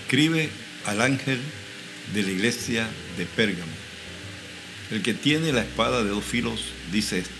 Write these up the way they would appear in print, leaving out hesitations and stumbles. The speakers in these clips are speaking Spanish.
Escribe al ángel de la iglesia de Pérgamo. El que tiene la espada de dos filos dice esto: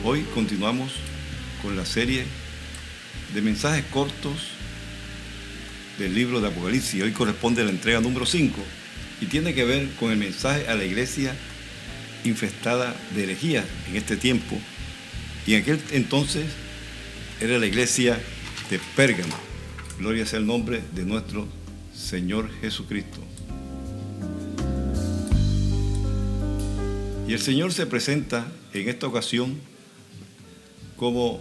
hoy continuamos con la serie de mensajes cortos del libro de Apocalipsis. Hoy corresponde a la entrega número 5 y tiene que ver con el mensaje a la iglesia infestada de herejías en este tiempo, y en aquel entonces era la iglesia de Pérgamo. Gloria sea el nombre de nuestro Señor Jesucristo. Y el Señor se presenta en esta ocasión como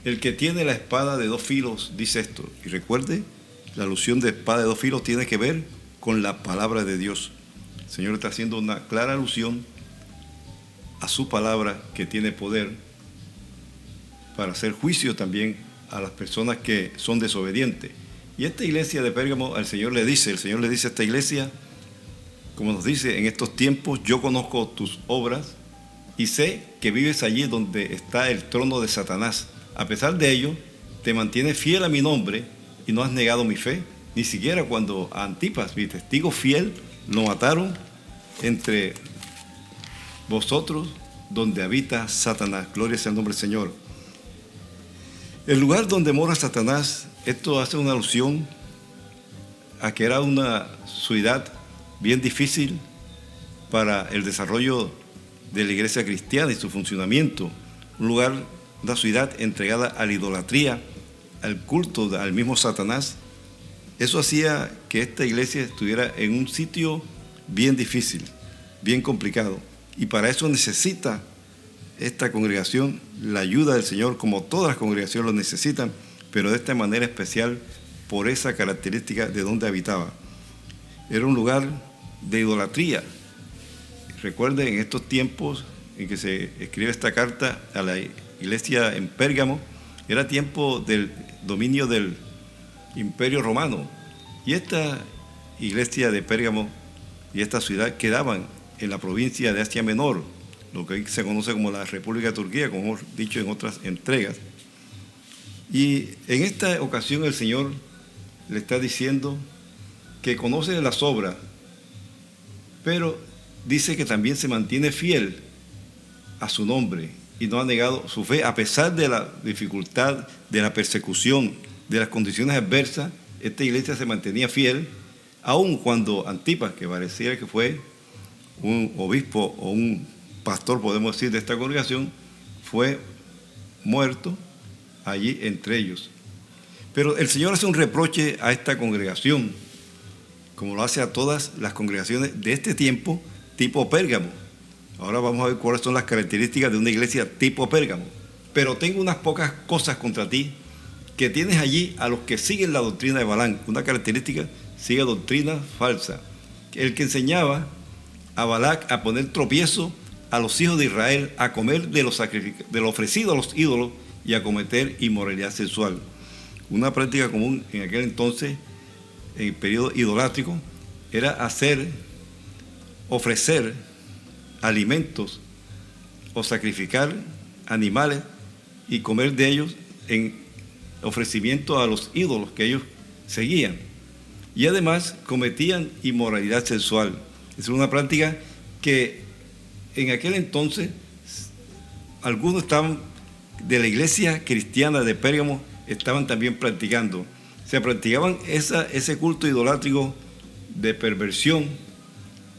el que tiene la espada de dos filos, dice esto. Y recuerde, la alusión de espada de dos filos tiene que ver con la palabra de Dios. El Señor está haciendo una clara alusión a su palabra, que tiene poder para hacer juicio también a las personas que son desobedientes. Y esta iglesia de Pérgamo, el Señor le dice a esta iglesia, como nos dice: en estos tiempos yo conozco tus obras y sé que vives allí donde está el trono de Satanás. A pesar de ello, te mantienes fiel a mi nombre y no has negado mi fe, ni siquiera cuando a Antipas, mi testigo fiel, lo mataron entre vosotros donde habita Satanás. Gloria sea el nombre del Señor. El lugar donde mora Satanás, esto hace una alusión a que era una ciudad bien difícil para el desarrollo de la iglesia cristiana y su funcionamiento. Un lugar, una ciudad entregada a la idolatría, al culto al mismo Satanás. Eso hacía que esta iglesia estuviera en un sitio bien difícil, bien complicado. Y para eso necesita esta congregación la ayuda del Señor, como todas las congregaciones lo necesitan, pero de esta manera especial por esa característica de donde habitaba. Era un lugar de idolatría. Recuerden, en estos tiempos en que se escribe esta carta a la iglesia en Pérgamo, era tiempo del dominio del Imperio Romano. Y esta iglesia de Pérgamo y esta ciudad quedaban en la provincia de Asia Menor, lo que hoy se conoce como la República de Turquía, como hemos dicho en otras entregas. Y en esta ocasión el Señor le está diciendo que conoce las obras, pero dice que también se mantiene fiel a su nombre y no ha negado su fe, a pesar de la dificultad, de la persecución, de las condiciones adversas. Esta iglesia se mantenía fiel, aun cuando Antipas, que pareciera que fue un obispo o un pastor, podemos decir, de esta congregación, fue muerto allí entre ellos. Pero el Señor hace un reproche a esta congregación, como lo hace a todas las congregaciones de este tiempo, tipo Pérgamo. Ahora vamos a ver cuáles son las características de una iglesia tipo Pérgamo. Pero tengo unas pocas cosas contra ti, que tienes allí a los que siguen la doctrina de Balaam. Una característica: sigue doctrina falsa. El que enseñaba a Balac a poner tropiezo a los hijos de Israel, a comer de lo ofrecido a los ídolos y a cometer inmoralidad sexual. Una práctica común en aquel entonces, en el periodo idolátrico, era ofrecer alimentos o sacrificar animales y comer de ellos en ofrecimiento a los ídolos que ellos seguían. Y además cometían inmoralidad sexual. Es una práctica que en aquel entonces algunos estaban de la iglesia cristiana de Pérgamo estaban también practicando. Se practicaban ese culto idolátrico de perversión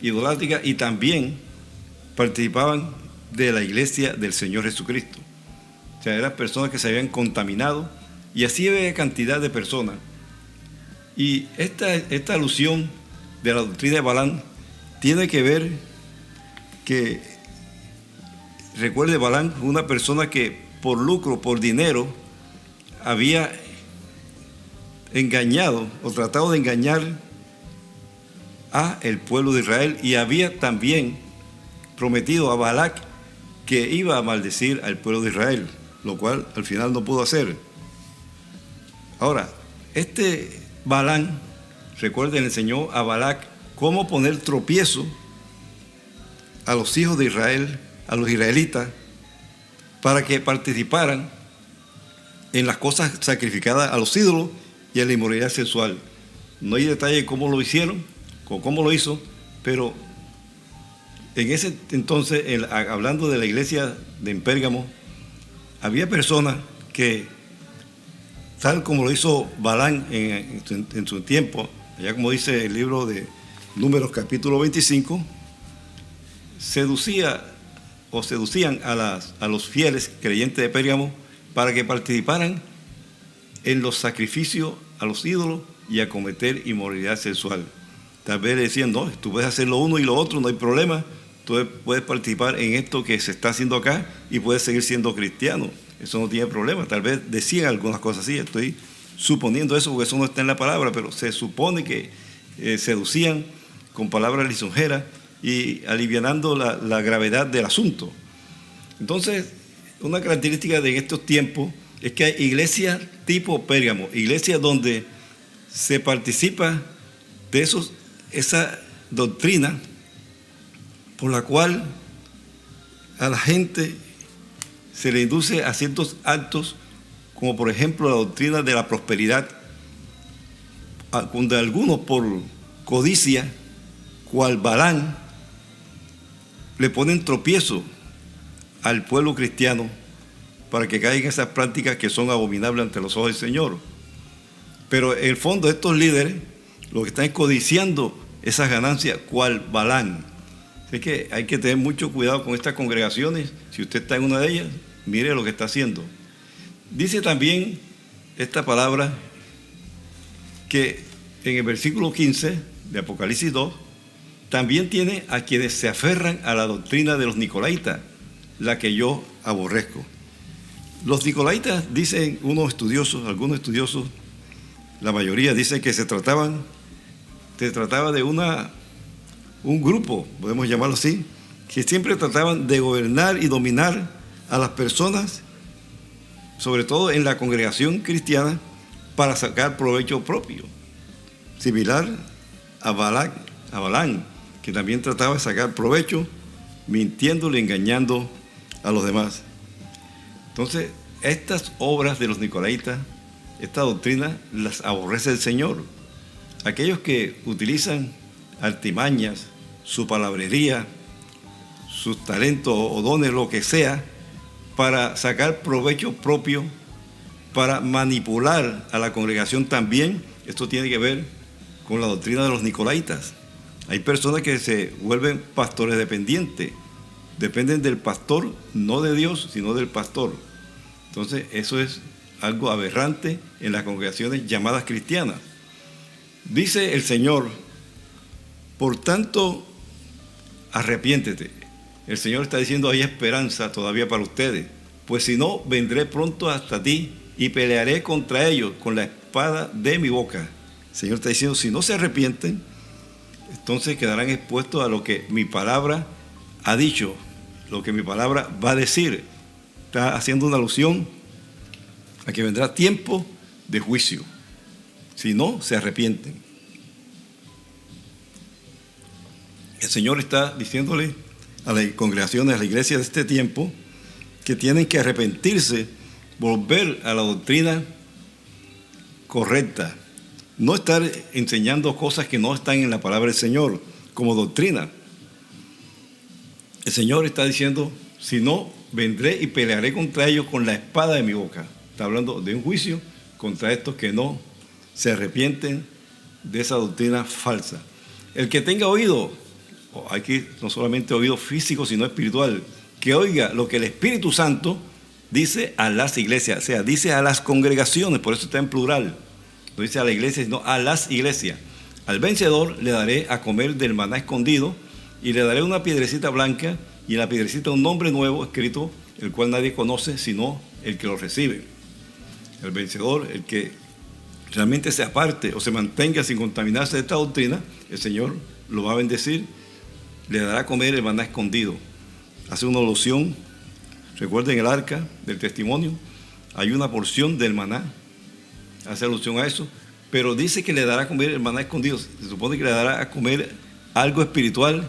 idolátrica, y también participaban de la iglesia del Señor Jesucristo. O sea, eran personas que se habían contaminado, y así había cantidad de personas. Y esta alusión de la doctrina de Balaam tiene que ver que, recuerde, Balaam fue una persona que por lucro, por dinero, había engañado o tratado de engañar a el pueblo de Israel, y había también prometido a Balac que iba a maldecir al pueblo de Israel, lo cual al final no pudo hacer. Ahora, este Balaam, recuerden, enseñó a Balac cómo poner tropiezo a los hijos de Israel, a los israelitas, para que participaran en las cosas sacrificadas a los ídolos y en la inmoralidad sexual. No hay detalle de cómo lo hicieron, o cómo lo hizo, pero en ese entonces, hablando de la iglesia de Pérgamo, había personas que, tal como lo hizo Balán en su tiempo, allá como dice el libro de Números capítulo 25, seducían a los fieles creyentes de Pérgamo para que participaran en los sacrificios a los ídolos y a cometer inmoralidad sexual. Tal vez le decían, no, tú puedes hacer lo uno y lo otro, no hay problema, tú puedes participar en esto que se está haciendo acá y puedes seguir siendo cristiano, eso no tiene problema. Tal vez decían algunas cosas así, estoy suponiendo eso porque eso no está en la palabra, pero se supone que seducían con palabras lisonjeras y alivianando la gravedad del asunto. Entonces, una característica de estos tiempos es que hay iglesias tipo Pérgamo, iglesias donde se participa de esa doctrina por la cual a la gente se le induce a ciertos actos, como por ejemplo la doctrina de la prosperidad, donde algunos por codicia, cual Balán, le ponen tropiezo al pueblo cristiano para que caigan esas prácticas que son abominables ante los ojos del Señor. Pero en el fondo estos líderes lo que están es codiciando esas ganancias cual Balán. Así que hay que tener mucho cuidado con estas congregaciones. Si usted está en una de ellas, mire lo que está haciendo. Dice también esta palabra que en el versículo 15 de Apocalipsis 2 también tiene a quienes se aferran a la doctrina de los nicolaitas, la que yo aborrezco. Los nicolaitas, dicen algunos estudiosos, la mayoría dicen que se trataba de un grupo, podemos llamarlo así, que siempre trataban de gobernar y dominar a las personas, sobre todo en la congregación cristiana, para sacar provecho propio. Similar a Balán, que también trataba de sacar provecho, mintiéndole, engañando a los demás. Entonces, estas obras de los nicolaitas, esta doctrina, las aborrece el Señor. Aquellos que utilizan artimañas, su palabrería, sus talentos o dones, lo que sea, para sacar provecho propio, para manipular a la congregación también, esto tiene que ver con la doctrina de los nicolaitas. Hay personas que se vuelven pastores dependientes, dependen del pastor, no de Dios, sino del pastor. Entonces, eso es algo aberrante en las congregaciones llamadas cristianas. Dice el Señor, por tanto, arrepiéntete. El Señor está diciendo, hay esperanza todavía para ustedes, pues si no, vendré pronto hasta ti y pelearé contra ellos con la espada de mi boca. El Señor está diciendo, si no se arrepienten, entonces quedarán expuestos a lo que mi palabra ha dicho, lo que mi palabra va a decir. Está haciendo una alusión a que vendrá tiempo de juicio, si no se arrepienten. El Señor está diciéndole a las congregaciones, a la iglesia de este tiempo, que tienen que arrepentirse, volver a la doctrina correcta, no estar enseñando cosas que no están en la palabra del Señor como doctrina. El Señor está diciendo, si no, vendré y pelearé contra ellos con la espada de mi boca. Está hablando de un juicio contra estos que no se arrepienten de esa doctrina falsa. El que tenga oído, aquí no solamente oído físico, sino espiritual, que oiga lo que el Espíritu Santo dice a las iglesias, o sea, dice a las congregaciones, por eso está en plural. No dice a la iglesia, sino a las iglesias. Al vencedor le daré a comer del maná escondido y le daré una piedrecita blanca y en la piedrecita un nombre nuevo escrito, el cual nadie conoce sino el que lo recibe. El vencedor, el que realmente se aparte o se mantenga sin contaminarse de esta doctrina, el Señor lo va a bendecir, le dará a comer el maná escondido. Hace una alusión, recuerden el arca del testimonio, hay una porción del maná, hace alusión a eso, pero dice que le dará a comer el maná escondido. Se supone que le dará a comer algo espiritual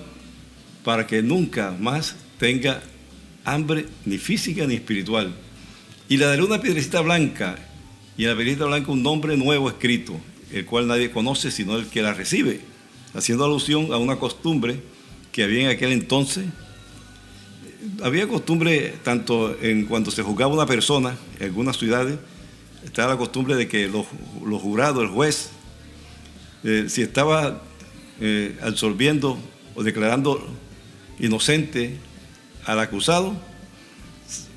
para que nunca más tenga hambre ni física ni espiritual. Y le daré una piedrecita blanca, y en la piedrecita blanca un nombre nuevo escrito, el cual nadie conoce sino el que la recibe, haciendo alusión a una costumbre que había en aquel entonces. Había costumbre tanto en cuando se juzgaba una persona, en algunas ciudades, estaba la costumbre de que los jurados, el juez, si estaba absolviendo o declarando inocente al acusado,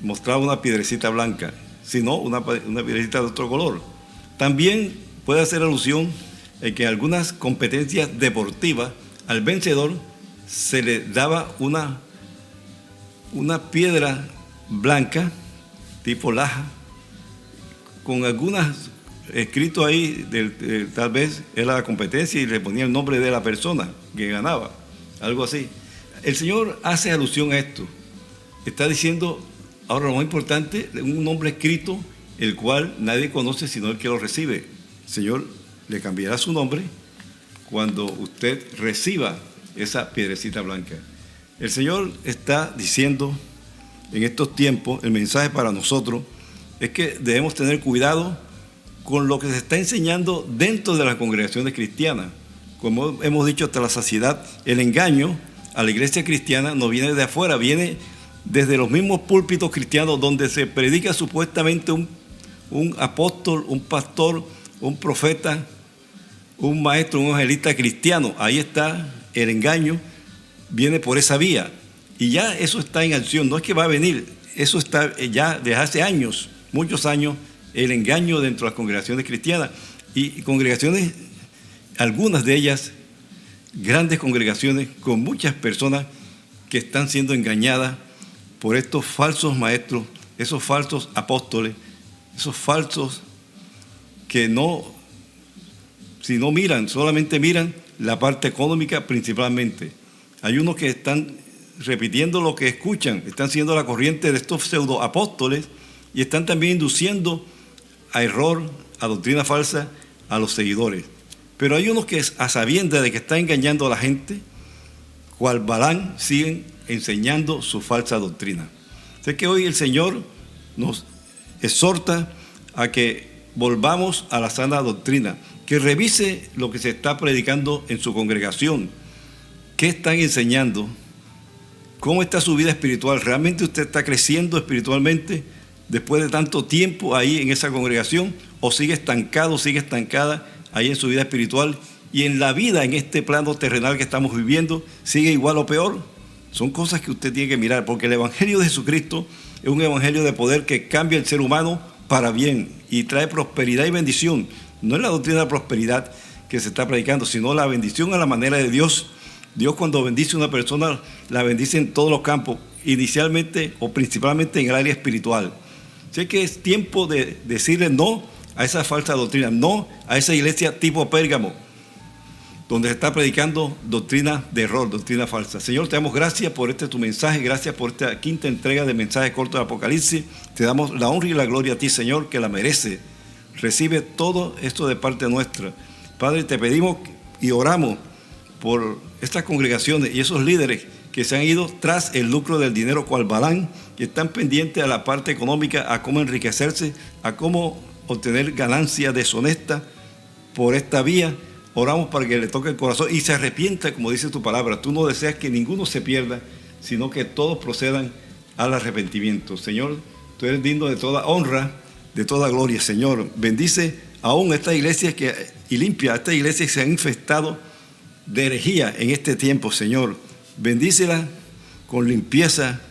mostraba una piedrecita blanca, si no, una piedrecita de otro color. También puede hacer alusión en que en algunas competencias deportivas al vencedor se le daba una piedra blanca, tipo laja, con algunas escrito ahí, tal vez era la competencia y le ponía el nombre de la persona que ganaba, algo así. El Señor hace alusión a esto. Está diciendo, ahora lo más importante, un nombre escrito, el cual nadie conoce sino el que lo recibe. El Señor le cambiará su nombre cuando usted reciba esa piedrecita blanca. El Señor está diciendo en estos tiempos, el mensaje para nosotros es que debemos tener cuidado con lo que se está enseñando dentro de las congregaciones cristianas. Como hemos dicho hasta la saciedad, el engaño a la iglesia cristiana no viene de afuera, viene desde los mismos púlpitos cristianos donde se predica supuestamente un apóstol, un pastor, un profeta, un maestro, un evangelista cristiano. Ahí está el engaño, viene por esa vía. Y ya eso está en acción, no es que va a venir, eso está ya desde hace años, muchos años, el engaño dentro de las congregaciones cristianas. Y congregaciones, algunas de ellas, grandes congregaciones con muchas personas que están siendo engañadas por estos falsos maestros, esos falsos apóstoles, esos falsos que si no miran, solamente miran la parte económica principalmente. Hay unos que están repitiendo lo que escuchan, están siendo la corriente de estos pseudo apóstoles y están también induciendo a error, a doctrina falsa, a los seguidores. Pero hay unos que a sabiendas de que están engañando a la gente, cual Balaam, siguen enseñando su falsa doctrina. Sé que hoy el Señor nos exhorta a que volvamos a la sana doctrina, que revise lo que se está predicando en su congregación, qué están enseñando, cómo está su vida espiritual. ¿Realmente usted está creciendo espiritualmente después de tanto tiempo ahí en esa congregación? ¿O sigue estancado, sigue estancada ahí en su vida espiritual? Y en la vida, en este plano terrenal que estamos viviendo, ¿sigue igual o peor? Son cosas que usted tiene que mirar, porque el Evangelio de Jesucristo es un evangelio de poder que cambia el ser humano para bien y trae prosperidad y bendición. No es la doctrina de la prosperidad que se está predicando, sino la bendición a la manera de Dios. Dios, cuando bendice a una persona, la bendice en todos los campos, inicialmente o principalmente en el área espiritual. Sé que es tiempo de decirle no a esa falsa doctrina, no a esa iglesia tipo Pérgamo, donde se está predicando doctrina de error, doctrina falsa. Señor, te damos gracias por tu mensaje, gracias por esta quinta entrega de mensaje corto de Apocalipsis. Te damos la honra y la gloria a ti, Señor, que la merece. Recibe todo esto de parte nuestra. Padre, te pedimos y oramos por estas congregaciones y esos líderes que se han ido tras el lucro del dinero cual Balaam, que están pendientes a la parte económica, a cómo enriquecerse, a cómo obtener ganancias deshonestas por esta vía. Oramos para que le toque el corazón y se arrepienta, como dice tu palabra. Tú no deseas que ninguno se pierda, sino que todos procedan al arrepentimiento. Señor, tú eres digno de toda honra, de toda gloria. Señor, bendice aún estas iglesias y limpia a estas iglesias que se han infestado de herejía en este tiempo, Señor. Bendícela con limpieza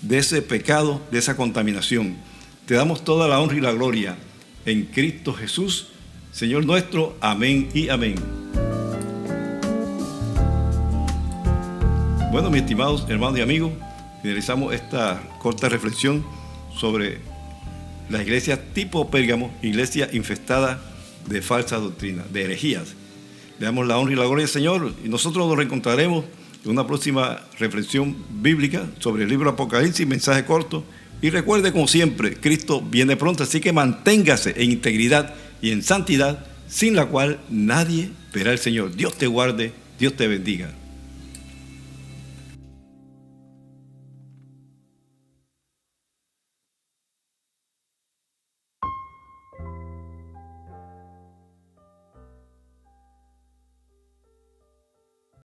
de ese pecado, de esa contaminación. Te damos toda la honra y la gloria en Cristo Jesús, Señor nuestro. Amén y amén. Bueno, mis estimados hermanos y amigos, finalizamos esta corta reflexión sobre las iglesias tipo Pérgamo, iglesia infestada de falsa doctrina, de herejías. Le damos la honra y la gloria al Señor y nosotros nos reencontraremos en una próxima reflexión bíblica sobre el libro Apocalipsis, mensaje corto. Y recuerde, como siempre, Cristo viene pronto, así que manténgase en integridad y en santidad, sin la cual nadie verá al Señor. Dios te guarde, Dios te bendiga.